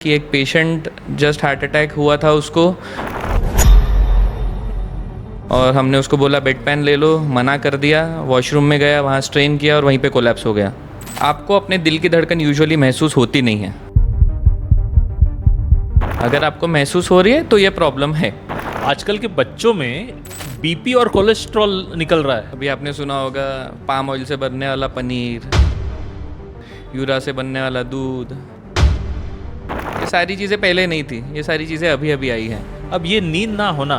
कि एक patient just heart attack हुआ था उसको, और हमने उसको बोला बेड पैन ले लो, मना कर दिया। वॉशरूम में गया, वहाँ स्ट्रेन किया और वहीं पे कोलैप्स हो गया। आपको अपने दिल की धड़कन यूजुअली महसूस होती नहीं है। अगर आपको महसूस हो रही है तो ये प्रॉब्लम है। आजकल के बच्चों में बीपी और कोलेस्ट्रॉल निकल रहा है। अभी आपने सुना होगा पाम ऑयल से बनने वाला पनीर, यूरा से बनने वाला दूध, ये सारी चीज़ें पहले नहीं थी, ये सारी चीज़ें अभी अभी आई हैं। अब ये नींद ना होना,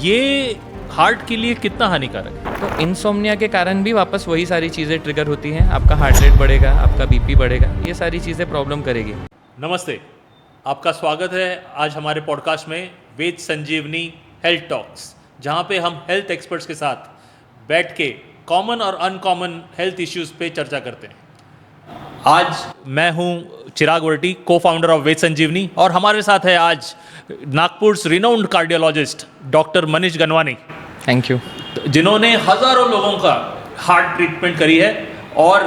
ये हार्ट के लिए कितना हानिकारक है? तो इंसोम्निया के कारण भी वापस वही सारी चीज़ें ट्रिगर होती हैं। आपका हार्ट रेट बढ़ेगा, आपका बीपी बढ़ेगा, ये सारी चीज़ें प्रॉब्लम करेगी। नमस्ते, आपका स्वागत है आज हमारे पॉडकास्ट में वेद संजीवनी हेल्थ टॉक्स, जहाँ पे हम हेल्थ एक्सपर्ट्स के साथ बैठ के कॉमन और अनकॉमन हेल्थ इश्यूज़ पे चर्चा करते हैं। आज मैं हूँ चिराग वर्टी, को फाउंडर ऑफ वेद संजीवनी, और हमारे साथ है आज Nagpur renowned cardiologist doctor Manish Ganwani, thank you, जिन्होंने हज़ारों लोगों का हार्ट ट्रीटमेंट करी है और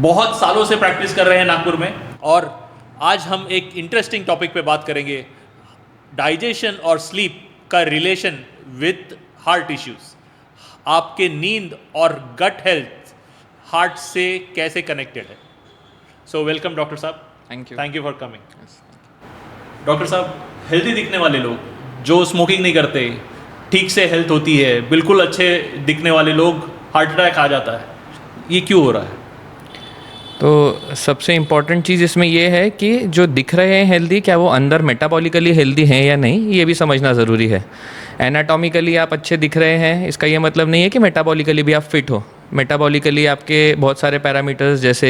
बहुत सालों से प्रैक्टिस कर रहे हैं नागपुर में। और आज हम एक इंटरेस्टिंग टॉपिक पे बात करेंगे, डाइजेशन और स्लीप का रिलेशन विद हार्ट इश्यूज़। आपके नींद और गट हेल्थ हार्ट से कैसे कनेक्टेड है। सो वेलकम डॉक्टर साहब, thank you for coming. Doctor साहब, हेल्दी दिखने वाले लोग जो स्मोकिंग नहीं करते, ठीक से हेल्थ होती है, बिल्कुल अच्छे दिखने वाले लोग हार्ट अटैक आ जाता है, ये क्यों हो रहा है? तो सबसे इम्पॉर्टेंट चीज़ इसमें ये है कि जो दिख रहे हैं हेल्दी, क्या वो अंदर मेटाबॉलिकली हेल्दी हैं या नहीं, ये भी समझना ज़रूरी है। एनाटॉमिकली आप अच्छे दिख रहे हैं, इसका ये मतलब नहीं है कि मेटाबॉलिकली भी आप फिट हो। मेटाबॉलिकली आपके बहुत सारे पैरामीटर्स जैसे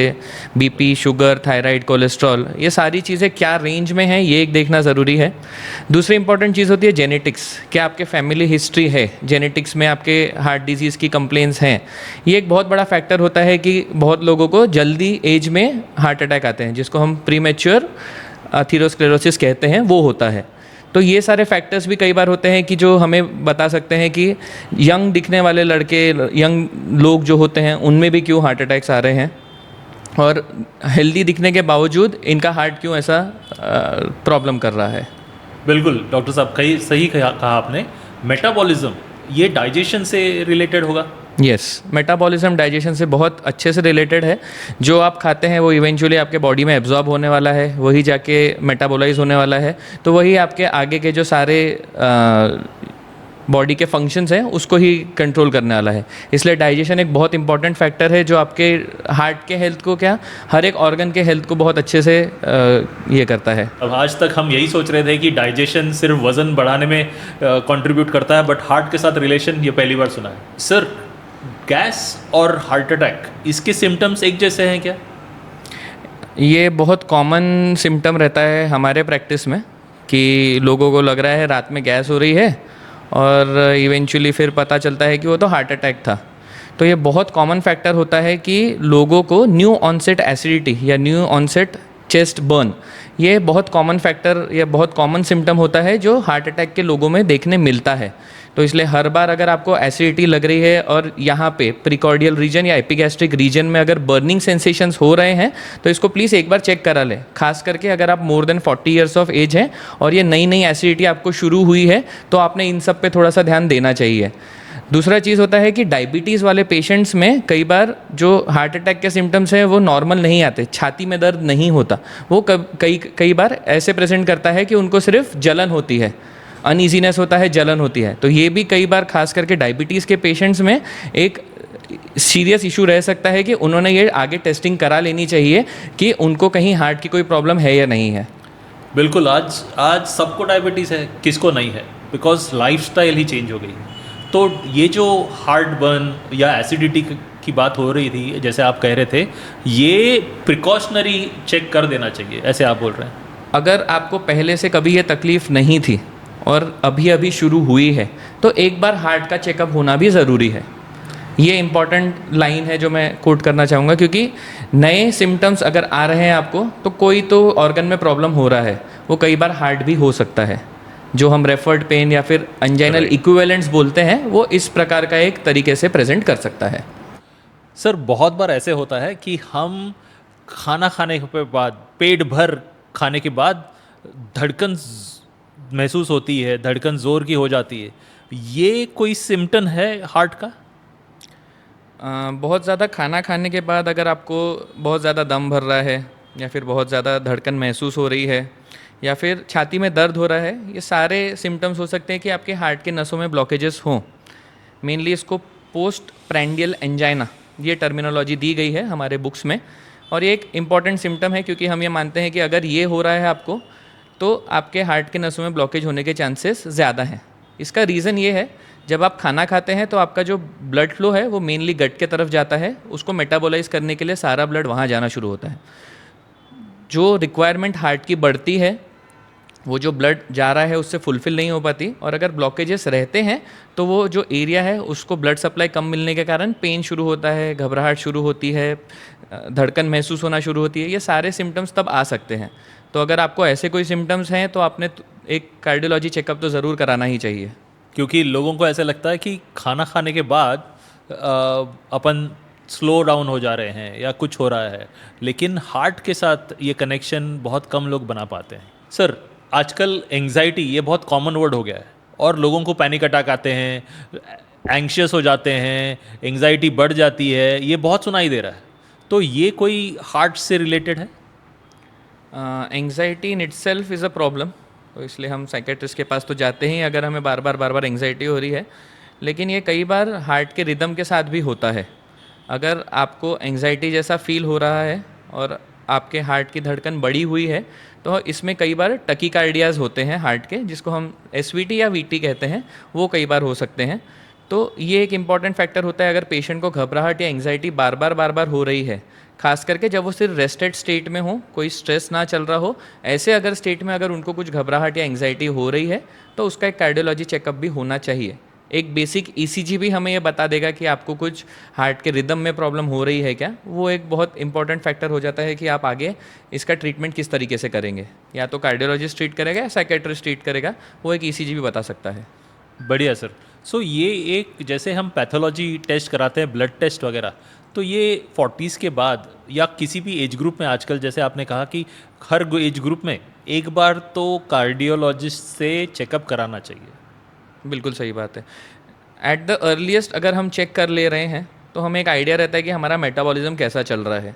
बीपी, शुगर, थायराइड, कोलेस्ट्रॉल, ये सारी चीज़ें क्या रेंज में हैं, ये एक देखना ज़रूरी है। दूसरी इंपॉर्टेंट चीज़ होती है जेनेटिक्स। क्या आपके फैमिली हिस्ट्री है, जेनेटिक्स में आपके हार्ट डिजीज़ की कंप्लेंट्स हैं। ये एक बहुत बड़ा फैक्टर होता है कि बहुत लोगों को जल्दी एज में हार्ट अटैक आते हैं, जिसको हम प्रीमेच्योर एथेरोस्क्लेरोसिस कहते हैं, वो होता है। तो ये सारे फैक्टर्स भी कई बार होते हैं कि जो हमें बता सकते हैं कि यंग दिखने वाले लड़के, यंग लोग जो होते हैं, उनमें भी क्यों हार्ट अटैक्स आ रहे हैं, और हेल्दी दिखने के बावजूद इनका हार्ट क्यों ऐसा प्रॉब्लम कर रहा है। बिल्कुल डॉक्टर साहब, सही कहा आपने। मेटाबॉलिज्म ये डाइजेशन से रिलेटेड होगा? यस, मेटाबॉलिज्म डाइजेशन से बहुत अच्छे से रिलेटेड है। जो आप खाते हैं वो इवेंचुअली आपके बॉडी में एब्जॉर्ब होने वाला है, वही जाके मेटाबोलाइज होने वाला है, तो वही आपके आगे के जो सारे बॉडी के फंक्शंस हैं उसको ही कंट्रोल करने वाला है। इसलिए डाइजेशन एक बहुत इंपॉर्टेंट फैक्टर है जो आपके हार्ट के हेल्थ को, क्या हर एक ऑर्गन के हेल्थ को बहुत अच्छे से ये करता है। अब आज तक हम यही सोच रहे थे कि डाइजेशन सिर्फ वज़न बढ़ाने में कंट्रीब्यूट करता है, बट हार्ट के साथ रिलेशन ये पहली बार सुना है। सर, गैस और हार्ट अटैक, इसके सिम्टम्स एक जैसे हैं क्या? ये बहुत कॉमन सिम्टम रहता है हमारे प्रैक्टिस में कि लोगों को लग रहा है रात में गैस हो रही है, और इवेंचुअली फिर पता चलता है कि वो तो हार्ट अटैक था। तो ये बहुत कॉमन फैक्टर होता है कि लोगों को न्यू ऑनसेट एसिडिटी या न्यू ऑनसेट चेस्ट बर्न, ये बहुत कॉमन फैक्टर या बहुत कॉमन सिम्टम होता है जो हार्ट अटैक के लोगों में देखने मिलता है। तो इसलिए हर बार अगर आपको एसिडिटी लग रही है और यहाँ पे प्रीकॉर्डियल रीजन या एपिगैस्ट्रिक रीजन में अगर बर्निंग सेंसेशंस हो रहे हैं, तो इसको प्लीज़ एक बार चेक करा लें। खास करके अगर आप more than 40 years of age हैं और ये नई नई एसिडिटी आपको शुरू हुई है, तो आपने इन सब पे थोड़ा सा ध्यान देना चाहिए। दूसरा चीज़ होता है कि डायबिटीज़ वाले पेशेंट्स में कई बार जो हार्ट अटैक के सिम्टम्स हैं वो नॉर्मल नहीं आते, छाती में दर्द नहीं होता, वो कई बार ऐसे प्रेजेंट करता है कि उनको सिर्फ जलन होती है, अनईजीनेस होता है, जलन होती है। तो ये भी कई बार खास करके डायबिटीज़ के पेशेंट्स में एक सीरियस इशू रह सकता है कि उन्होंने ये आगे टेस्टिंग करा लेनी चाहिए कि उनको कहीं हार्ट की कोई प्रॉब्लम है या नहीं है। बिल्कुल, आज सबको डायबिटीज़ है, किसको नहीं है, बिकॉज लाइफस्टाइल ही चेंज हो गई। तो ये जो हार्ट बर्न या एसिडिटी की बात हो रही थी, जैसे आप कह रहे थे, ये प्रिकॉशनरी चेक कर देना चाहिए, ऐसे आप बोल रहे हैं? अगर आपको पहले से कभी ये तकलीफ़ नहीं थी और अभी अभी शुरू हुई है, तो एक बार हार्ट का चेकअप होना भी ज़रूरी है। ये इम्पॉर्टेंट लाइन है जो मैं कोट करना चाहूँगा, क्योंकि नए सिम्टम्स अगर आ रहे हैं आपको, तो कोई तो ऑर्गन में प्रॉब्लम हो रहा है, वो कई बार हार्ट भी हो सकता है। जो हम रेफर्ड पेन या फिर अंजाइनल इक्विवेलेंट्स बोलते हैं, वो इस प्रकार का एक तरीके से प्रेजेंट कर सकता है। सर, बहुत बार ऐसे होता है कि हम खाना खाने के बाद पेट भर खाने के बाद धड़कन महसूस होती है, धड़कन ज़ोर की हो जाती है, ये कोई सिम्टम है हार्ट का? बहुत ज़्यादा खाना खाने के बाद अगर आपको बहुत ज़्यादा दम भर रहा है या फिर बहुत ज़्यादा धड़कन महसूस हो रही है या फिर छाती में दर्द हो रहा है, ये सारे सिम्टम्स हो सकते हैं कि आपके हार्ट के नसों में ब्लॉकेजेस हों। मेनली इसको पोस्ट प्रैंडियल एंजाइना ये टर्मिनोलॉजी दी गई है हमारे बुक्स में, और ये एक इम्पॉर्टेंट सिम्टम है क्योंकि हम ये मानते हैं कि अगर ये हो रहा है आपको तो आपके हार्ट के नसों में ब्लॉकेज होने के चांसेस ज़्यादा हैं। इसका रीज़न ये है, जब आप खाना खाते हैं तो आपका जो ब्लड फ्लो है वो मेनली गट के तरफ जाता है, उसको मेटाबोलाइज करने के लिए सारा ब्लड वहाँ जाना शुरू होता है। जो रिक्वायरमेंट हार्ट की बढ़ती है वो जो ब्लड जा रहा है उससे फुलफ़िल नहीं हो पाती, और अगर ब्लॉकेजेस रहते हैं तो वो जो एरिया है उसको ब्लड सप्लाई कम मिलने के कारण पेन शुरू होता है, घबराहट शुरू होती है, धड़कन महसूस होना शुरू होती है। ये सारे सिम्टम्स तब आ सकते हैं। तो अगर आपको ऐसे कोई सिम्टम्स हैं तो आपने एक कार्डियोलॉजी चेकअप तो ज़रूर कराना ही चाहिए। क्योंकि लोगों को ऐसा लगता है कि खाना खाने के बाद अपन स्लो डाउन हो जा रहे हैं या कुछ हो रहा है, लेकिन हार्ट के साथ ये कनेक्शन बहुत कम लोग बना पाते हैं। सर, आजकल एंग्जाइटी ये बहुत कॉमन वर्ड हो गया है और लोगों को पैनिक अटैक आते हैं, एंग्शियस हो जाते हैं, एंग्जाइटी बढ़ जाती है, ये बहुत सुनाई दे रहा है। तो ये कोई हार्ट से रिलेटेड है? Anxiety in itself is a problem, तो इसलिए हम साइकेट्रिस्ट के पास तो जाते ही अगर हमें बार बार एंग्जाइटी हो रही है। लेकिन ये कई बार हार्ट के रिदम के साथ भी होता है। अगर आपको एंग्जाइटी जैसा फील हो रहा है और आपके हार्ट की धड़कन बढ़ी हुई है तो इसमें कई बार टकीकार्डियाज होते हैं हार्ट के, जिसको हम एसवीटी या वीटी कहते हैं, वो कई बार हो सकते हैं। तो ये एक इम्पॉर्टेंट फैक्टर होता है अगर पेशेंट को घबराहट या एंग्जाइटी बार बार हो रही है, खास करके जब वो सिर्फ रेस्टेड स्टेट में हो, कोई स्ट्रेस ना चल रहा हो, ऐसे अगर स्टेट में अगर उनको कुछ घबराहट या एंग्जाइटी हो रही है तो उसका एक कार्डियोलॉजी चेकअप भी होना चाहिए। एक बेसिक ईसीजी भी हमें ये बता देगा कि आपको कुछ हार्ट के रिदम में प्रॉब्लम हो रही है क्या। वो एक बहुत इंपॉर्टेंट फैक्टर हो जाता है कि आप आगे इसका ट्रीटमेंट किस तरीके से करेंगे, या तो कार्डियोलॉजिस्ट ट्रीट करेगा या साइकेट्रिस्ट ट्रीट करेगा, वो एक ईसीजी भी बता सकता है। बढ़िया सर। सो ये एक जैसे हम पैथोलॉजी टेस्ट कराते हैं, ब्लड टेस्ट वगैरह, तो ये 40s के बाद या किसी भी एज ग्रुप में आजकल, जैसे आपने कहा कि हर एज ग्रुप में एक बार तो कार्डियोलॉजिस्ट से चेकअप कराना चाहिए। बिल्कुल सही बात है। एट द अर्लीस्ट अगर हम चेक कर ले रहे हैं तो हमें एक आइडिया रहता है कि हमारा मेटाबॉलिज्म कैसा चल रहा है।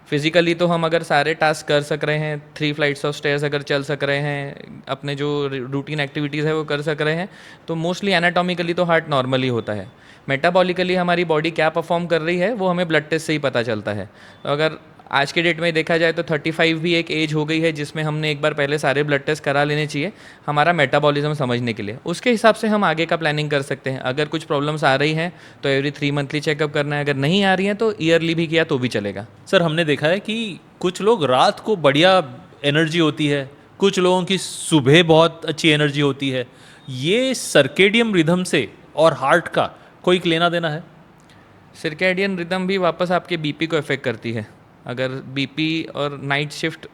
फिज़िकली तो हम अगर सारे टास्क कर सक रहे हैं, 3 फ्लाइट्स ऑफ स्टेयर्स अगर चल सक रहे हैं, अपने जो रूटीन एक्टिविटीज़ है वो कर सक रहे हैं, तो मोस्टली एनाटॉमिकली तो हार्ट नॉर्मली होता है। मेटाबॉलिकली हमारी बॉडी क्या परफॉर्म कर रही है वो हमें ब्लड टेस्ट से ही पता चलता है। तो अगर आज के डेट में देखा जाए तो 35 भी एक एज हो गई है जिसमें हमने एक बार पहले सारे ब्लड टेस्ट करा लेने चाहिए हमारा मेटाबॉलिज्म समझने के लिए। उसके हिसाब से हम आगे का प्लानिंग कर सकते हैं। अगर कुछ प्रॉब्लम्स आ रही हैं तो एवरी 3 मंथली चेकअप करना है, अगर नहीं आ रही हैं तो ईयरली भी किया तो भी चलेगा। सर, हमने देखा है कि कुछ लोग रात को बढ़िया एनर्जी होती है, कुछ लोगों की सुबह बहुत अच्छी एनर्जी होती है। ये सर्केडियम रिदम से और हार्ट का कोई लेना देना है? सर्केडियन रिदम भी वापस आपके बीपी को इफेक्ट करती है। अगर बीपी और नाइट शिफ्ट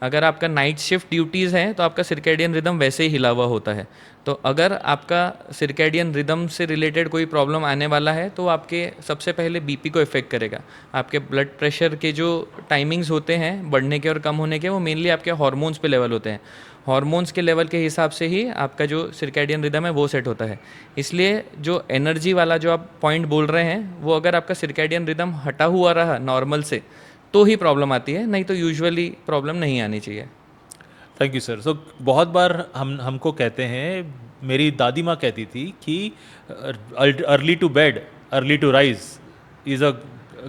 अगर आपका नाइट शिफ्ट ड्यूटीज़ हैं तो आपका सर्केडियन रिदम वैसे ही हिला हुआ होता है। तो अगर आपका सर्केडियन रिदम से रिलेटेड कोई प्रॉब्लम आने वाला है तो आपके सबसे पहले बीपी को इफेक्ट करेगा। आपके ब्लड प्रेशर के जो टाइमिंग्स होते हैं बढ़ने के और कम होने के, वो मेनली आपके हार्मोन्स पे लेवल होते हैं। हार्मोन्स के लेवल के हिसाब से ही आपका जो सर्केडियन रिदम है वो सेट होता है। इसलिए जो एनर्जी वाला जो आप पॉइंट बोल रहे हैं वो अगर आपका सर्केडियन रिदम हटा हुआ रहा नॉर्मल से तो ही प्रॉब्लम आती है, नहीं तो यूजुअली प्रॉब्लम नहीं आनी चाहिए। Thank you sir. सो बहुत बार हमको कहते हैं, मेरी दादी माँ कहती थी कि early to bed early to rise is a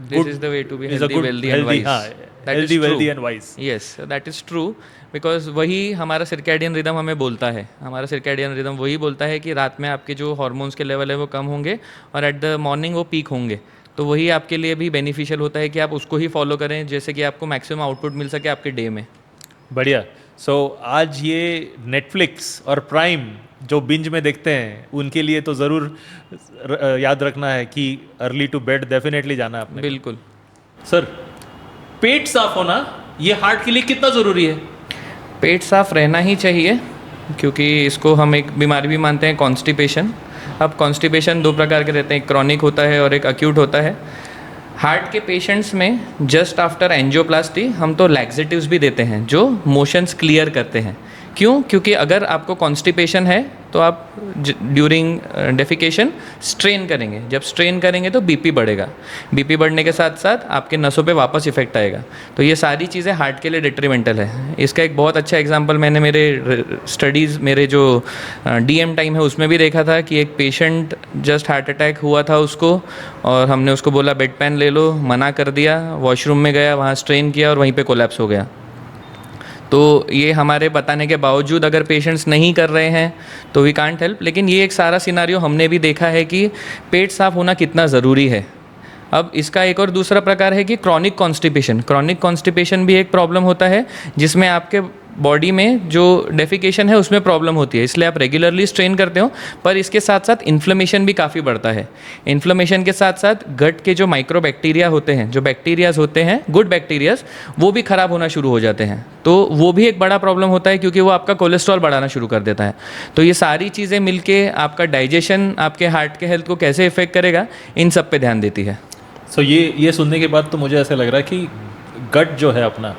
This is the way to be healthy, wealthy and wise. That is healthy, true. wealthy and wise. Yes, that is true. Because वही हमारा सर्केडियन रिदम हमें बोलता है। हमारा circadian rhythm वही बोलता है कि रात में आपके जो हार्मोन्स के लेवल है वो कम होंगे और एट द मॉर्निंग वो पीक होंगे। तो वही आपके लिए भी बेनिफिशियल होता है कि आप उसको ही फॉलो करें, जैसे कि आपको मैक्सिमम आउटपुट मिल सके आपके डे में। बढ़िया। सो आज ये नेटफ्लिक्स और प्राइम जो बिंज में देखते हैं उनके लिए तो ज़रूर याद रखना है कि अर्ली टू बेड डेफिनेटली जाना है आपने। बिल्कुल सर, पेट साफ होना ये हार्ट के लिए कितना ज़रूरी है? पेट साफ रहना ही चाहिए, क्योंकि इसको हम एक बीमारी भी मानते हैं, कॉन्स्टिपेशन। अब कॉन्स्टिपेशन 2 प्रकार के रहते हैं, एक क्रॉनिक होता है और एक अक्यूट होता है। हार्ट के पेशेंट्स में जस्ट आफ्टर एंजियोप्लास्टी हम तो लैक्सेटिव्स भी देते हैं जो मोशंस क्लियर करते हैं। क्यों? क्योंकि अगर आपको कॉन्स्टिपेशन है तो आप ड्यूरिंग डेफिकेशन स्ट्रेन करेंगे, जब स्ट्रेन करेंगे तो बीपी बढ़ेगा, बीपी बढ़ने के साथ साथ आपके नसों पे वापस इफेक्ट आएगा। तो ये सारी चीज़ें हार्ट के लिए डिट्रीमेंटल है। इसका एक बहुत अच्छा एग्जांपल मैंने मेरे स्टडीज़, मेरे जो डीएम टाइम है उसमें भी देखा था कि एक पेशेंट जस्ट हार्ट अटैक हुआ था उसको, और हमने उसको बोला बेड पैन ले लो, मना कर दिया, वॉशरूम में गया, वहाँ स्ट्रेन किया और वहीं पर कोलैप्स हो गया। तो ये हमारे बताने के बावजूद अगर पेशेंट्स नहीं कर रहे हैं तो वी कांट हेल्प। लेकिन ये एक सारा सिनारियो हमने भी देखा है कि पेट साफ होना कितना ज़रूरी है। अब इसका एक और दूसरा प्रकार है कि क्रॉनिक कॉन्स्टिपेशन। क्रॉनिक कॉन्स्टिपेशन भी एक प्रॉब्लम होता है जिसमें आपके बॉडी में जो डेफिकेशन है उसमें प्रॉब्लम होती है, इसलिए आप रेगुलरली स्ट्रेन करते हो, पर इसके साथ साथ इन्फ्लेमेशन भी काफ़ी बढ़ता है। इन्फ्लेमेशन के साथ साथ गट के जो माइक्रोबैक्टीरिया होते हैं, जो बैक्टीरियाज होते हैं, गुड बैक्टीरियाज, वो भी ख़राब होना शुरू हो जाते हैं। तो वो भी एक बड़ा प्रॉब्लम होता है क्योंकि वो आपका कोलेस्ट्रॉल बढ़ाना शुरू कर देता है। तो ये सारी चीज़ें मिलके आपका डाइजेशन, आपके हार्ट के हेल्थ को कैसे इफेक्ट करेगा, इन सब पे ध्यान देती है। सो ये सुनने के बाद तो मुझे ऐसा लग रहा है कि गट जो है अपना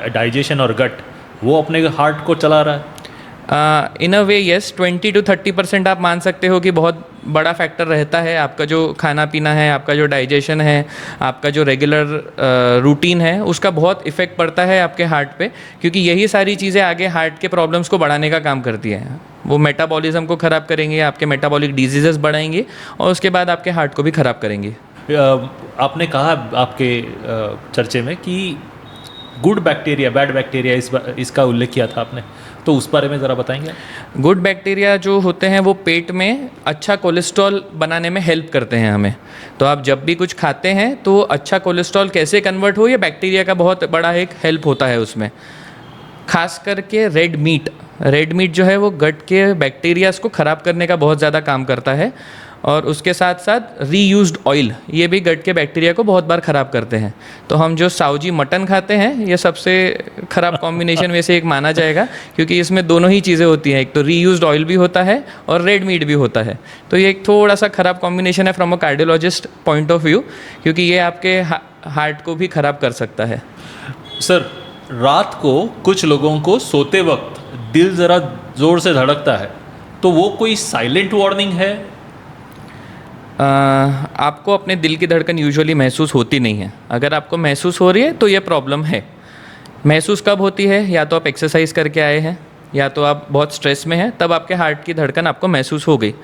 डाइजेशन और गट वो अपने हार्ट को चला रहा है। इन अ वे येस, 20 to 30% आप मान सकते हो कि बहुत बड़ा फैक्टर रहता है। आपका जो खाना पीना है, आपका जो डाइजेशन है, आपका जो रेगुलर रूटीन है, उसका बहुत इफेक्ट पड़ता है आपके हार्ट पे, क्योंकि यही सारी चीज़ें आगे हार्ट के प्रॉब्लम्स को बढ़ाने का काम करती हैं। वो मेटाबॉलिज्म को ख़राब करेंगे, आपके मेटाबॉलिक डिजीजेस बढ़ाएंगे और उसके बाद आपके हार्ट को भी ख़राब करेंगे। आपने कहा आपके चर्चे में कि गुड बैक्टीरिया, बैड बैक्टीरिया, इसका उल्लेख किया था आपने, तो उस बारे में ज़रा बताएंगे। गुड बैक्टीरिया जो होते हैं वो पेट में अच्छा कोलेस्ट्रॉल बनाने में हेल्प करते हैं हमें। तो आप जब भी कुछ खाते हैं तो अच्छा कोलेस्ट्रॉल कैसे कन्वर्ट हो, ये बैक्टीरिया का बहुत बड़ा एक हेल्प होता है उसमें। खास करके रेड मीट जो है वो गट के बैक्टीरियाज को ख़राब करने का बहुत ज़्यादा काम करता है, और उसके साथ साथ रीयूज्ड ऑयल, ये भी गट के बैक्टीरिया को बहुत बार ख़राब करते हैं। तो हम जो साउजी मटन खाते हैं, ये सबसे ख़राब कॉम्बिनेशन में से एक माना जाएगा, क्योंकि इसमें दोनों ही चीज़ें होती हैं, एक तो रीयूज्ड ऑयल भी होता है और रेड मीट भी होता है। तो ये एक थोड़ा सा ख़राब कॉम्बिनेशन है from a cardiologist point of view, क्योंकि ये आपके हार्ट को भी ख़राब कर सकता है। सर, रात को कुछ लोगों को सोते वक्त दिल ज़रा ज़ोर से धड़कता है, तो वो कोई साइलेंट वार्निंग है? आपको अपने दिल की धड़कन यूजुअली महसूस होती नहीं है। अगर आपको महसूस हो रही है तो ये प्रॉब्लम है। महसूस कब होती है? या तो आप एक्सरसाइज करके आए हैं, या तो आप बहुत स्ट्रेस में हैं, तब आपके हार्ट की धड़कन आपको महसूस हो गई।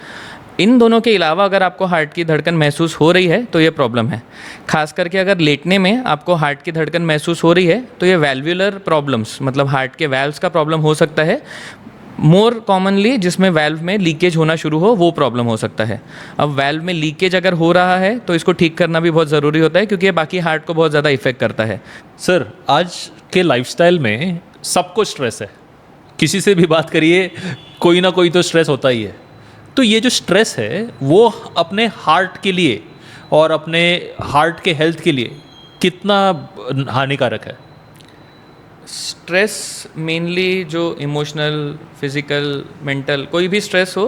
इन दोनों के अलावा अगर आपको हार्ट की धड़कन महसूस हो रही है तो ये प्रॉब्लम है। खास करके अगर लेटने में आपको हार्ट की धड़कन महसूस हो रही है तो ये वैल्वुलर प्रॉब्लम्स, मतलब हार्ट के वैल्व्स का प्रॉब्लम हो सकता है। मोर कॉमनली जिसमें वैल्व में लीकेज होना शुरू हो, वो प्रॉब्लम हो सकता है। अब वैल्व में लीकेज अगर हो रहा है तो इसको ठीक करना भी बहुत ज़रूरी होता है, क्योंकि ये बाकी हार्ट को बहुत ज़्यादा इफेक्ट करता है। सर, आज के लाइफस्टाइल में सबको स्ट्रेस है। किसी से भी बात करिए, कोई ना कोई तो स्ट्रेस होता ही है। तो ये जो स्ट्रेस है वो अपने हार्ट के लिए और अपने हार्ट के हेल्थ के लिए कितना हानिकारक है? स्ट्रेस मेनली जो इमोशनल, फिज़िकल, मेंटल, कोई भी स्ट्रेस हो,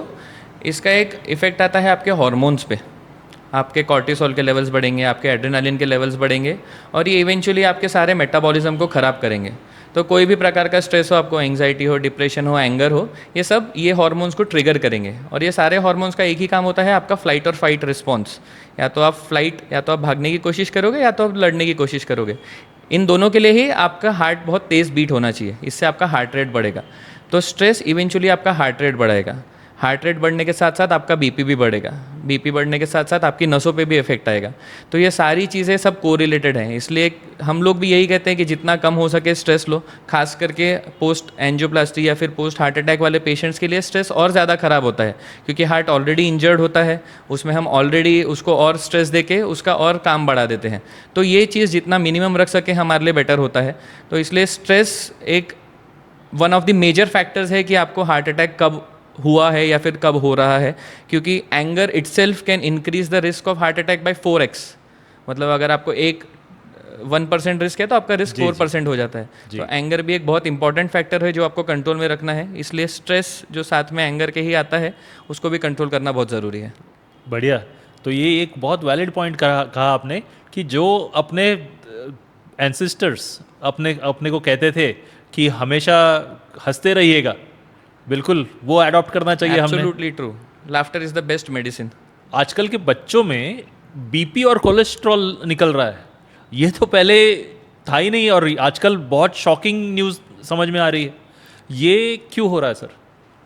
इसका एक इफ़ेक्ट आता है आपके हार्मोन्स पे। आपके कॉर्टिसोल के लेवल्स बढ़ेंगे, आपके एड्रेनालिन के लेवल्स बढ़ेंगे, और ये इवेंचुअली आपके सारे मेटाबॉलिज्म को ख़राब करेंगे। तो कोई भी प्रकार का स्ट्रेस हो, आपको एंग्जाइटी हो, डिप्रेशन हो, एंगर हो, ये सब ये हार्मोन्स को ट्रिगर करेंगे। और ये सारे हार्मोन्स का एक ही काम होता है, आपका फ्लाइट और फाइट रिस्पॉन्स। या तो आप फ्लाइट, या तो आप भागने की कोशिश करोगे, या तो आप लड़ने की कोशिश करोगे। इन दोनों के लिए ही आपका हार्ट बहुत तेज़ बीट होना चाहिए, इससे आपका हार्ट रेट बढ़ेगा। तो स्ट्रेस इवेंचुअली आपका हार्ट रेट बढ़ाएगा। हार्ट रेट बढ़ने के साथ साथ आपका बीपी भी बढ़ेगा। बीपी बढ़ने के साथ साथ आपकी नसों पे भी इफेक्ट आएगा। तो ये सारी चीज़ें सब कोरिलेटेड हैं, इसलिए हम लोग भी यही कहते हैं कि जितना कम हो सके स्ट्रेस लो। खास करके पोस्ट एंजियोप्लास्टी या फिर पोस्ट हार्ट अटैक वाले पेशेंट्स के लिए स्ट्रेस और ज़्यादा ख़राब होता है, क्योंकि हार्ट ऑलरेडी इंजर्ड होता है, उसमें हम ऑलरेडी उसको और स्ट्रेस देके उसका और काम बढ़ा देते हैं। तो ये चीज़ जितना मिनिमम रख सके हमारे लिए बेटर होता है। तो इसलिए स्ट्रेस एक one of the major factors है कि आपको हार्ट अटैक कब हुआ है या फिर कब हो रहा है, क्योंकि anger itself can increase the risk of heart attack by 4x। मतलब अगर आपको 1% रिस्क है तो आपका रिस्क 4% हो जाता है। तो एंगर भी एक बहुत इंपॉर्टेंट फैक्टर है जो आपको कंट्रोल में रखना है, इसलिए स्ट्रेस जो साथ में एंगर के ही आता है उसको भी कंट्रोल करना बहुत ज़रूरी है। बढ़िया। तो ये एक बहुत वैलिड पॉइंट कहा आपने कि जो अपने एंसेस्टर्स अपने अपने को कहते थे कि हमेशा हंसते रहिएगा, बिल्कुल वो अडॉप्ट करना चाहिए हमने। Absolutely true, laughter is the best medicine. आजकल के बच्चों में बीपी और कोलेस्ट्रॉल निकल रहा है, ये तो पहले था ही नहीं, और आजकल बहुत शॉकिंग न्यूज़ समझ में आ रही है। ये क्यों हो रहा है सर?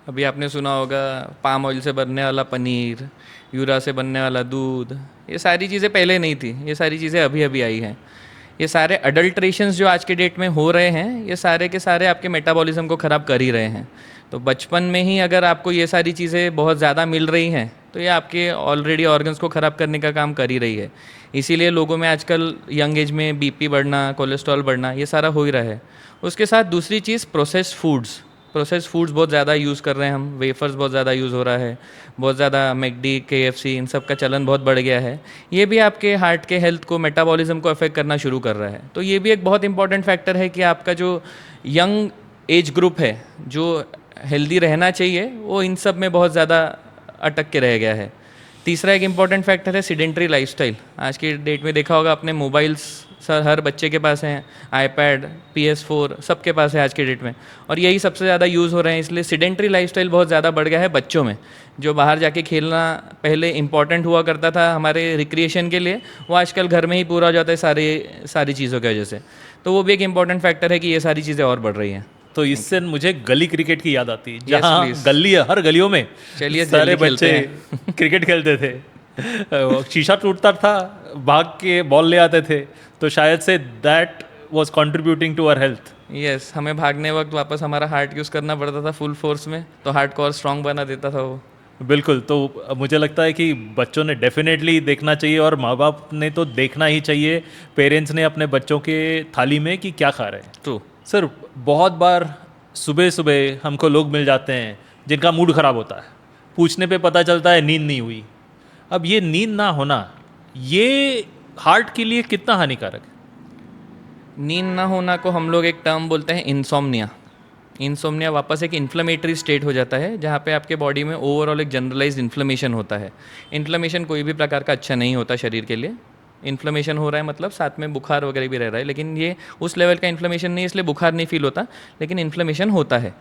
अभी आपने सुना होगा पाम ऑयल से बनने वाला पनीर, यूरा से बनने वाला दूध, ये सारी चीज़ें पहले नहीं थी, ये सारी चीज़ें अभी अभी आई हैं। ये सारे अडल्ट्रेशंस जो आज के डेट में हो रहे हैं, ये सारे के सारे आपके मेटाबॉलिज्म को ख़राब कर ही रहे हैं। तो बचपन में ही अगर आपको ये सारी चीज़ें बहुत ज़्यादा मिल रही हैं तो ये आपके ऑलरेडी ऑर्गन्स को ख़राब करने का काम कर ही रही है। इसीलिए लोगों में आजकल यंग एज में बीपी बढ़ना, कोलेस्ट्रॉल बढ़ना, ये सारा हो ही रहा है। उसके साथ दूसरी चीज़ प्रोसेस्ड फूड्स बहुत ज़्यादा यूज़ कर रहे हैं हम, वेफर्स बहुत ज़्यादा यूज़ हो रहा है, बहुत ज़्यादा मैकडी, केएफसी, इन सब का चलन बहुत बढ़ गया है। ये भी आपके हार्ट के हेल्थ को, मेटाबॉलिज्म को अफेक्ट करना शुरू कर रहा है। तो ये भी एक बहुत इंपॉर्टेंट फैक्टर है कि आपका जो यंग एज ग्रुप है जो हेल्दी रहना चाहिए, वो इन सब में बहुत ज़्यादा अटक के रह गया है। तीसरा एक इम्पॉर्टेंट फैक्टर है सीडेंटरी लाइफस्टाइल। आज की डेट में देखा होगा आपने, मोबाइल्स सर हर बच्चे के पास हैं, आईपैड, PS4 सबके पास है आज के डेट में, और यही सबसे ज़्यादा यूज़ हो रहे हैं। इसलिए सीडेंटरी लाइफस्टाइल बहुत ज़्यादा बढ़ गया है बच्चों में। जो बाहर जाके खेलना पहले इंपॉर्टेंट हुआ करता था हमारे रिक्रिएशन के लिए, वो आजकल घर में ही पूरा हो जाता है सारी चीज़ों की वजह से। तो वो भी एक इम्पॉर्टेंट फैक्टर है कि ये सारी चीज़ें और बढ़ रही हैं। तो इससे मुझे गली क्रिकेट की याद आती है, जहाँ please. गली है, हर गलियों में चलिए सारे जल्दी खेलते बच्चे क्रिकेट खेलते थे। शीशा टूटता था, भाग के बॉल ले आते थे, तो शायद से that was contributing to our health. Yes, हमें भागने वक्त वापस हमारा हार्ट यूज़ करना पड़ता था फुल फोर्स में, तो हार्ट को और स्ट्रॉन्ग बना देता था वो। बिल्कुल। तो मुझे लगता है कि बच्चों ने डेफिनेटली देखना चाहिए, और माँ बाप ने तो देखना ही चाहिए, पेरेंट्स ने अपने बच्चों के थाली में कि क्या खा रहे हैं। ट्रू सर, बहुत बार सुबह सुबह हमको लोग मिल जाते हैं जिनका मूड ख़राब होता है, पूछने पे पता चलता है नींद नहीं हुई। अब ये नींद ना होना, ये हार्ट के लिए कितना हानिकारक है? नींद ना होना को हम लोग एक टर्म बोलते हैं इंसोम्निया। इंसोम्निया वापस एक इन्फ्लेमेटरी स्टेट हो जाता है, जहाँ पे आपके बॉडी में ओवरऑल एक जनरलाइज्ड इन्फ्लेमेशन होता है। इन्फ्लेमेशन कोई भी प्रकार का अच्छा नहीं होता शरीर के लिए। इन्फ्लेमेशन हो रहा है मतलब साथ में बुखार वगैरह भी रह रहा है, लेकिन ये उस लेवल का इन्फ्लेमेशन नहीं है, इसलिए बुखार नहीं फील होता, लेकिन इन्फ्लेमेशन होता है।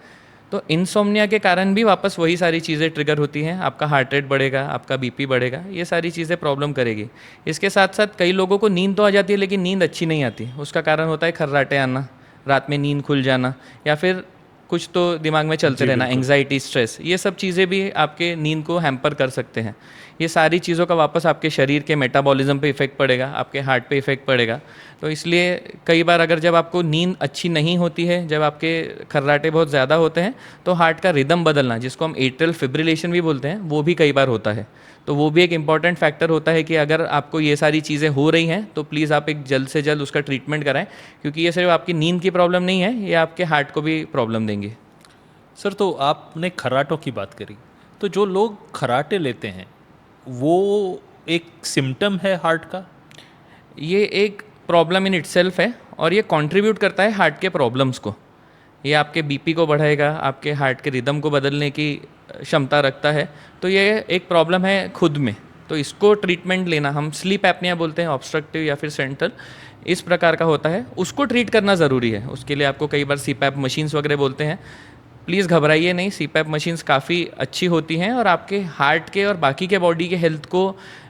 तो इंसोम्निया के कारण भी वापस वही सारी चीज़ें ट्रिगर होती हैं। आपका हार्ट रेट बढ़ेगा, आपका बीपी बढ़ेगा, ये सारी चीज़ें प्रॉब्लम करेगी। इसके साथ साथ कई लोगों को नींद तो आ जाती है लेकिन नींद अच्छी नहीं आती। उसका कारण होता है खर्राटे आना, रात में नींद खुल जाना, या फिर कुछ तो दिमाग में चलते रहना, एंग्जाइटी, स्ट्रेस, ये सब चीज़ें भी आपके नींद को हैम्पर कर सकते हैं। ये सारी चीज़ों का वापस आपके शरीर के मेटाबॉलिज्म पे इफ़ेक्ट पड़ेगा, आपके हार्ट पे इफ़ेक्ट पड़ेगा। तो इसलिए कई बार अगर जब आपको नींद अच्छी नहीं होती है, जब आपके खर्राटे बहुत ज़्यादा होते हैं, तो हार्ट का रिदम बदलना, जिसको हम एट्रियल फिब्रिलेशन भी बोलते हैं, वो भी कई बार होता है। तो वो भी एक इम्पॉर्टेंट फैक्टर होता है कि अगर आपको ये सारी चीज़ें हो रही हैं तो प्लीज़ आप एक जल्द से जल्द उसका ट्रीटमेंट कराएं, क्योंकि ये सिर्फ आपकी नींद की प्रॉब्लम नहीं है, ये आपके हार्ट को भी प्रॉब्लम देंगी। सर, तो आपने खर्राटों की बात करी, तो जो लोग खर्राटे लेते हैं वो एक सिम्टम है हार्ट का? ये एक प्रॉब्लम इन इटसेल्फ है, और ये कंट्रीब्यूट करता है हार्ट के प्रॉब्लम्स को। ये आपके बीपी को बढ़ाएगा, आपके हार्ट के रिदम को बदलने की क्षमता रखता है। तो ये एक प्रॉब्लम है खुद में, तो इसको ट्रीटमेंट लेना, हम स्लीप एपनिया बोलते हैं, ऑब्स्ट्रक्टिव या फिर सेंट्रल, इस प्रकार का होता है, उसको ट्रीट करना ज़रूरी है। उसके लिए आपको कई बार सीपैप मशीन्स वगैरह बोलते हैं। प्लीज़ घबराइए नहीं, सीपैप मशीन्स काफ़ी अच्छी होती हैं और आपके हार्ट के और बाकी के बॉडी के हेल्थ को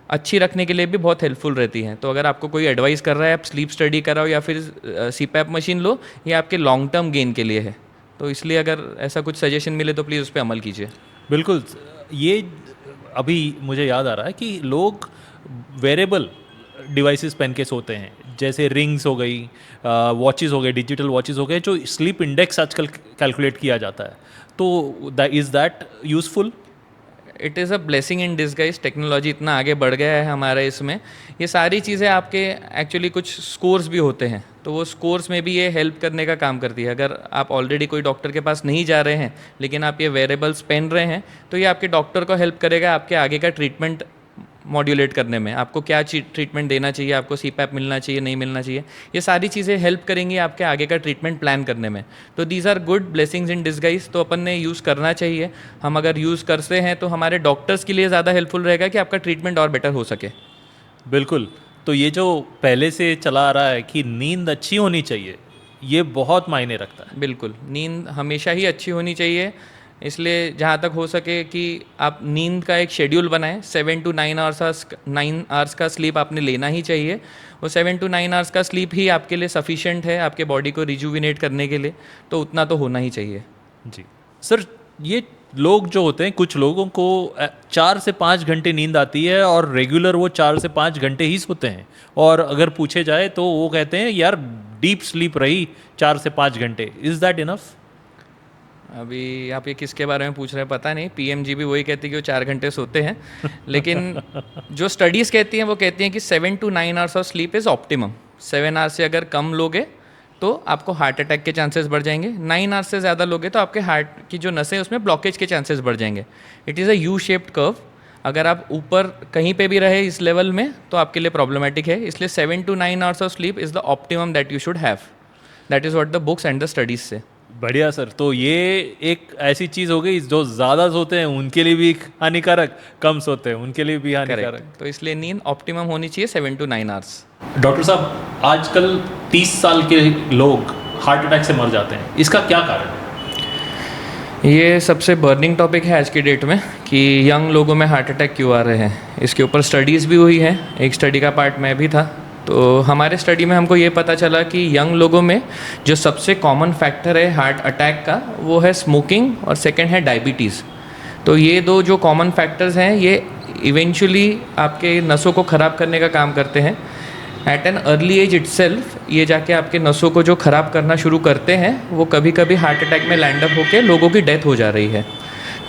अच्छी रखने के लिए भी बहुत हेल्पफुल रहती हैं। तो अगर आपको कोई एडवाइस कर रहा है, आप स्लीप स्टडी कराओ या फिर सीपैप मशीन लो, ये आपके लॉन्ग टर्म गेन के लिए है। तो इसलिए अगर ऐसा कुछ सजेशन मिले तो प्लीज़ उस पर अमल कीजिए। बिल्कुल। ये अभी मुझे याद आ रहा है कि लोग वेरेबल डिवाइसेस पहन के सोते हैं, जैसे रिंग्स हो गई, वॉचेस हो गए, डिजिटल वॉचेस हो गए, जो स्लीप इंडेक्स आजकल कैलकुलेट किया जाता है। तो is that useful? It is a blessing in disguise. Technology इतना आगे बढ़ गया है हमारे इसमें, ये सारी चीज़ें आपके एक्चुअली कुछ स्कोर्स भी होते हैं, तो वो स्कोर्स में भी ये हेल्प करने का काम करती है। अगर आप ऑलरेडी कोई डॉक्टर के पास नहीं जा रहे हैं लेकिन आप ये वेरेबल्स पहन रहे हैं, तो ये आपके डॉक्टर को हेल्प करेगा आपके आगे का ट्रीटमेंट मॉड्यूलेट करने में, आपको क्या ट्रीटमेंट देना चाहिए, आपको सीपैप मिलना चाहिए नहीं मिलना चाहिए, ये सारी चीज़ें हेल्प करेंगी आपके आगे का ट्रीटमेंट प्लान करने में। तो these are good blessings in disguise, तो अपन ने यूज़ करना चाहिए। हम अगर यूज़ करते हैं तो हमारे डॉक्टर्स के लिए ज़्यादा हेल्पफुल रहेगा कि आपका ट्रीटमेंट और बेटर हो सके। बिल्कुल। तो ये जो पहले से चला आ रहा है कि नींद अच्छी होनी चाहिए, ये बहुत मायने रखता है। बिल्कुल, नींद हमेशा ही अच्छी होनी चाहिए, इसलिए जहाँ तक हो सके कि आप नींद का एक शेड्यूल बनाएं। 7 to 9 आवर्स का स्लीप आपने लेना ही चाहिए। वो 7 to 9 आवर्स का स्लीप ही आपके लिए सफिशिएंट है आपके बॉडी को रिजुविनेट करने के लिए, तो उतना तो होना ही चाहिए। जी सर, ये लोग जो होते हैं, कुछ लोगों को 4 से 5 घंटे नींद आती है और रेगुलर वो 4 से 5 घंटे ही सोते हैं, और अगर पूछे जाए तो वो कहते हैं यार डीप स्लीप रही 4 से 5 घंटे, इज़ दैट इनफ? अभी आप ये किसके बारे में पूछ रहे हैं पता नहीं, पीएमजी भी वही कहती है कि वो 4 घंटे सोते हैं, लेकिन जो स्टडीज़ कहती हैं वो कहती हैं कि 7 to 9 hours of sleep is optimum. 7 hours से अगर कम लोगे तो आपको हार्ट अटैक के चांसेस बढ़ जाएंगे, 9 आवर्स से ज़्यादा लोगे तो आपके हार्ट की जो नसें उसमें ब्लॉकेज के चांसेस बढ़ जाएंगे। It is a U shaped curve, अगर आप ऊपर कहीं पे भी रहे इस लेवल में तो आपके लिए प्रॉब्लमेटिक है, इसलिए 7 to 9 hours of sleep is the optimum that you should have. That is what the books and the studies से। बढ़िया सर। तो ये एक ऐसी चीज़ हो गई, जो ज़्यादा सोते हैं उनके लिए भी हानिकारक, कम सोते हैं उनके लिए भी हानिकारक। करेक्ट, तो इसलिए नींद ऑप्टिमम होनी चाहिए 7 to 9 आवर्स। डॉक्टर साहब, आजकल 30 साल के लोग हार्ट अटैक से मर जाते हैं, इसका क्या कारण है? ये सबसे बर्निंग टॉपिक है आज की डेट में कि यंग लोगों में हार्ट अटैक क्यों आ रहे हैं। इसके ऊपर स्टडीज़ भी हुई है, एक स्टडी का पार्ट मैं भी था। तो हमारे स्टडी में हमको ये पता चला कि यंग लोगों में जो सबसे कॉमन फैक्टर है हार्ट अटैक का वो है स्मोकिंग और सेकंड है डायबिटीज़। तो ये दो जो कॉमन फैक्टर्स हैं ये इवेंचुअली आपके नसों को ख़राब करने का काम करते हैं। At an early age itself ये जाके आपके नसों को जो ख़राब करना शुरू करते हैं वो कभी कभी हार्ट अटैक में लैंड अप होकर लोगों की डेथ हो जा रही है।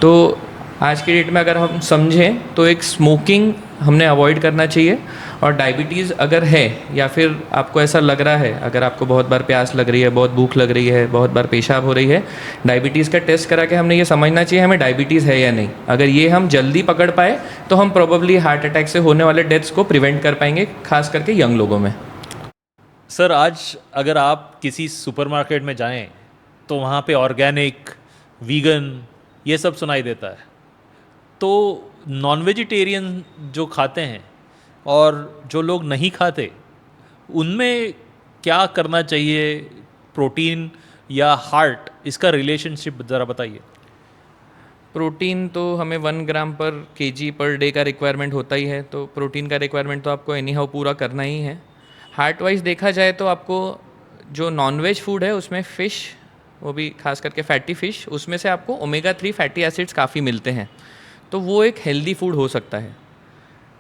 तो आज की डेट में अगर हम समझें तो एक स्मोकिंग हमने अवॉइड करना चाहिए, और डायबिटीज़ अगर है या फिर आपको ऐसा लग रहा है, अगर आपको बहुत बार प्यास लग रही है, बहुत भूख लग रही है, बहुत बार पेशाब हो रही है, डायबिटीज़ का टेस्ट करा के हमने ये समझना चाहिए हमें डायबिटीज़ है या नहीं। अगर ये हम जल्दी पकड़ पाए तो हम प्रोबेबली हार्ट अटैक से होने वाले डेथ्स को प्रिवेंट कर पाएंगे, खास करके यंग लोगों में। सर, आज अगर आप किसी सुपरमार्केट में जाएं तो वहाँ पे ऑर्गेनिक, वीगन ये सब सुनाई देता है। तो नॉन वेजिटेरियन जो खाते हैं और जो लोग नहीं खाते, उनमें क्या करना चाहिए? प्रोटीन या हार्ट, इसका रिलेशनशिप ज़रा बताइए। प्रोटीन तो हमें 1 ग्राम पर केजी पर डे का रिक्वायरमेंट होता ही है, तो प्रोटीन का रिक्वायरमेंट तो आपको एनी हाउ पूरा करना ही है। हार्ट वाइज देखा जाए तो आपको जो नॉन-वेज फूड है उसमें फ़िश, वो भी खास करके फैटी फ़िश, उसमें से आपको ओमेगा 3 फैटी एसिड्स काफ़ी मिलते हैं, तो वो एक हेल्दी फूड हो सकता है।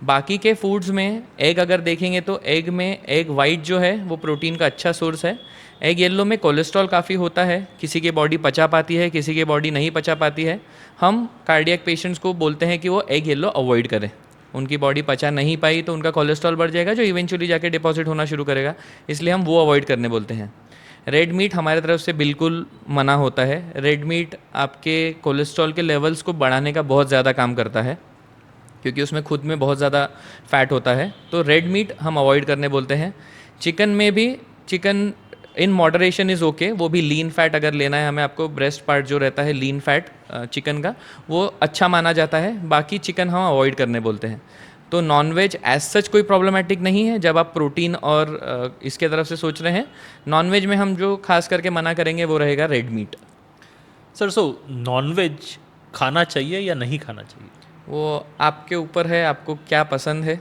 बाकी के फूड्स में एग अगर देखेंगे तो एग में एग वाइट जो है वो प्रोटीन का अच्छा सोर्स है। एग येलो में कोलेस्ट्रॉल काफ़ी होता है, किसी की बॉडी पचा पाती है, किसी की बॉडी नहीं पचा पाती है। हम कार्डियक पेशेंट्स को बोलते हैं कि वो एग येलो अवॉइड करें, उनकी बॉडी पचा नहीं पाई तो उनका कोलेस्ट्रॉल बढ़ जाएगा जो इवेंचुअली जाके डिपॉजिट होना शुरू करेगा, इसलिए हम वो अवॉइड करने बोलते हैं। रेड मीट हमारे तरफ से बिल्कुल मना होता है। रेड मीट आपके कोलेस्ट्रॉल के लेवल्स को बढ़ाने का बहुत ज़्यादा काम करता है, क्योंकि उसमें खुद में बहुत ज़्यादा फैट होता है, तो रेड मीट हम अवॉइड करने बोलते हैं। चिकन में भी, chicken in moderation is okay, वो भी लीन फैट अगर लेना है हमें, आपको ब्रेस्ट पार्ट जो रहता है लीन फैट चिकन का, वो अच्छा माना जाता है। बाकी चिकन हम अवॉइड करने बोलते हैं। तो नॉनवेज एज सच कोई प्रॉब्लमेटिक नहीं है जब आप प्रोटीन और इसके तरफ से सोच रहे हैं। नॉनवेज में हम जो खास करके मना करेंगे वो रहेगा रेड मीट। सर, नॉनवेज खाना चाहिए या नहीं खाना चाहिए? वो आपके ऊपर है, आपको क्या पसंद है।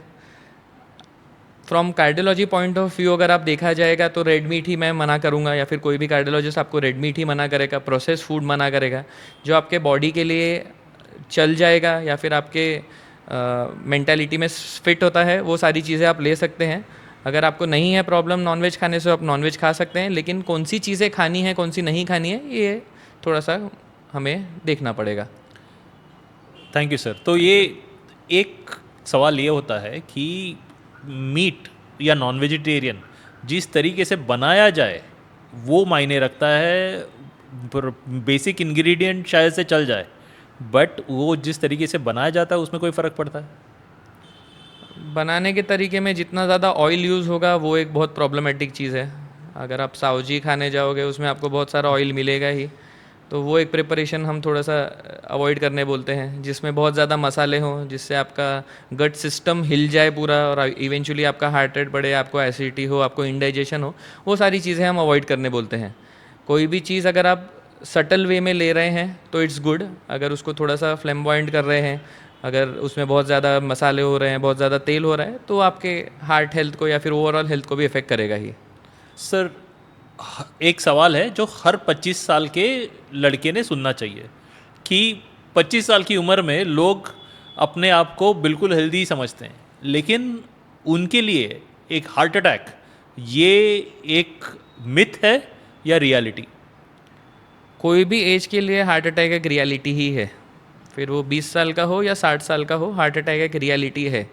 From cardiology point of view अगर आप देखा जाएगा तो रेड मीट ही मैं मना करूँगा, या फिर कोई भी कार्डियोलॉजिस्ट आपको रेड मीट ही मना करेगा, प्रोसेस फूड मना करेगा। जो आपके बॉडी के लिए चल जाएगा या फिर आपके मेंटालिटी में फिट होता है वो सारी चीज़ें आप ले सकते हैं। अगर आपको नहीं है प्रॉब्लम नॉनवेज खाने से, आप नॉनवेज खा सकते हैं, लेकिन कौन सी चीज़ें खानी है कौन सी नहीं खानी है ये थोड़ा सा हमें देखना पड़ेगा। Thank you sir. तो ये एक सवाल ये होता है कि मीट या नॉन वेजिटेरियन जिस तरीके से बनाया जाए वो मायने रखता है। बेसिक इंग्रेडिएंट शायद से चल जाए, बट वो जिस तरीके से बनाया जाता है उसमें कोई फ़र्क पड़ता है? बनाने के तरीके में जितना ज़्यादा ऑयल यूज़ होगा वो एक बहुत प्रॉब्लमेटिक चीज़ है। अगर आप सावजी खाने जाओगे उसमें आपको बहुत सारा ऑयल मिलेगा ही, तो वो एक प्रिपरेशन हम थोड़ा सा अवॉइड करने बोलते हैं, जिसमें बहुत ज़्यादा मसाले हों, जिससे आपका गट सिस्टम हिल जाए पूरा और इवेंचुअली आपका हार्ट रेट बढ़े, आपको एसिडिटी हो, आपको इंडाइजेशन हो, वो सारी चीज़ें हम अवॉइड करने बोलते हैं। कोई भी चीज़ अगर आप सटल वे में ले रहे हैं तो इट्स गुड। अगर उसको थोड़ा सा फ्लेम्बॉइंट कर रहे हैं, अगर उसमें बहुत ज़्यादा मसाले हो रहे हैं, बहुत ज़्यादा तेल हो रहा है, तो आपके हार्ट हेल्थ को या फिर ओवरऑल हेल्थ को भी इफ़ेक्ट करेगा ही। सर, एक सवाल है जो हर 25 साल के लड़के ने सुनना चाहिए कि 25 साल की उम्र में लोग अपने आप को बिल्कुल हेल्दी समझते हैं, लेकिन उनके लिए एक हार्ट अटैक ये एक मिथ है या रियलिटी? कोई भी एज के लिए हार्ट अटैक एक रियलिटी ही है, फिर वो 20 साल का हो या 60 साल का हो, हार्ट अटैक एक रियलिटी है।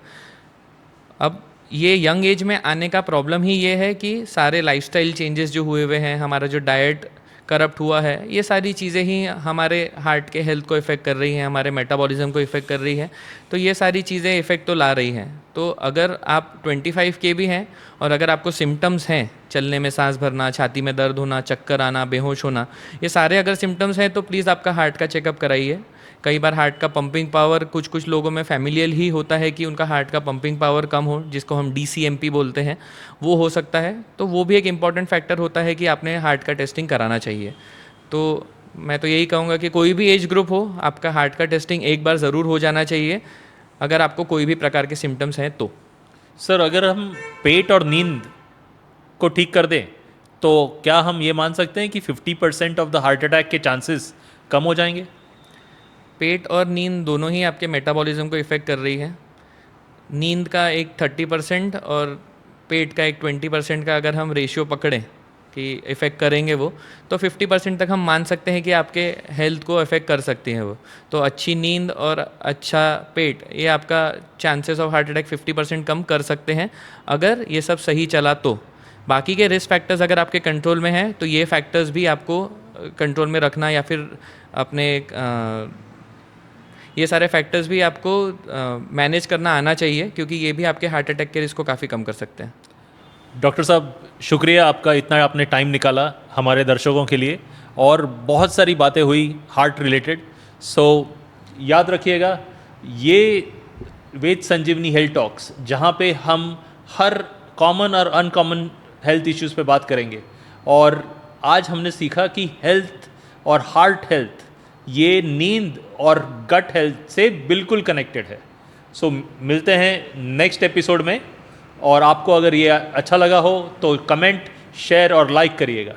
अब ये यंग एज में आने का प्रॉब्लम ही ये है कि सारे लाइफस्टाइल चेंजेस जो हुए हुए हैं, हमारा जो डाइट करप्ट हुआ है, ये सारी चीज़ें ही हमारे हार्ट के हेल्थ को इफ़ेक्ट कर रही हैं, हमारे मेटाबॉलिज्म को इफ़ेक्ट कर रही हैं। तो ये सारी चीज़ें इफ़ेक्ट तो ला रही हैं। तो अगर आप 25 के भी हैं और अगर आपको सिम्टम्स हैं, चलने में सांस भरना, छाती में दर्द होना, चक्कर आना, बेहोश होना, ये सारे अगर सिम्टम्स हैं तो प्लीज़ आपका हार्ट का चेकअप कराइए। कई बार हार्ट का पंपिंग पावर कुछ कुछ लोगों में फैमिलियल ही होता है कि उनका हार्ट का पंपिंग पावर कम हो, जिसको हम DCMP बोलते हैं, वो हो सकता है। तो वो भी एक इम्पॉर्टेंट फैक्टर होता है कि आपने हार्ट का टेस्टिंग कराना चाहिए। तो मैं तो यही कहूँगा कि कोई भी एज ग्रुप हो, आपका हार्ट का टेस्टिंग एक बार ज़रूर हो जाना चाहिए, अगर आपको कोई भी प्रकार के सिम्टम्स हैं तो। सर, अगर हम पेट और नींद को ठीक कर दें तो क्या हम ये मान सकते हैं कि 50% ऑफ द हार्ट अटैक के चांसेस कम हो जाएंगे? पेट और नींद दोनों ही आपके मेटाबॉलिज्म को इफ़ेक्ट कर रही है। नींद का एक 30% और पेट का एक 20% का अगर हम रेशियो पकड़ें कि इफ़ेक्ट करेंगे वो, तो 50% तक हम मान सकते हैं कि आपके हेल्थ को इफ़ेक्ट कर सकती हैं वो। तो अच्छी नींद और अच्छा पेट, ये आपका चांसेस ऑफ हार्ट अटैक 50% कम कर सकते हैं, अगर ये सब सही चला तो। बाकी के रिस्क फैक्टर्स अगर आपके कंट्रोल में हैं तो ये फैक्टर्स भी आपको कंट्रोल में रखना, या फिर अपने ये सारे फैक्टर्स भी आपको मैनेज करना आना चाहिए, क्योंकि ये भी आपके हार्ट अटैक के रिस्क को काफ़ी कम कर सकते हैं। डॉक्टर साहब, शुक्रिया आपका, इतना आपने टाइम निकाला हमारे दर्शकों के लिए और बहुत सारी बातें हुई हार्ट रिलेटेड। सो याद रखिएगा, ये वेद संजीवनी हेल्थ टॉक्स, जहाँ पे हम हर कॉमन और अनकॉमन हेल्थ इश्यूज़ पे बात करेंगे। और आज हमने सीखा कि हेल्थ और हार्ट हेल्थ ये नींद और गट हेल्थ से बिल्कुल कनेक्टेड है। सो मिलते हैं नेक्स्ट एपिसोड में, और आपको अगर ये अच्छा लगा हो तो कमेंट, शेयर और लाइक करिएगा।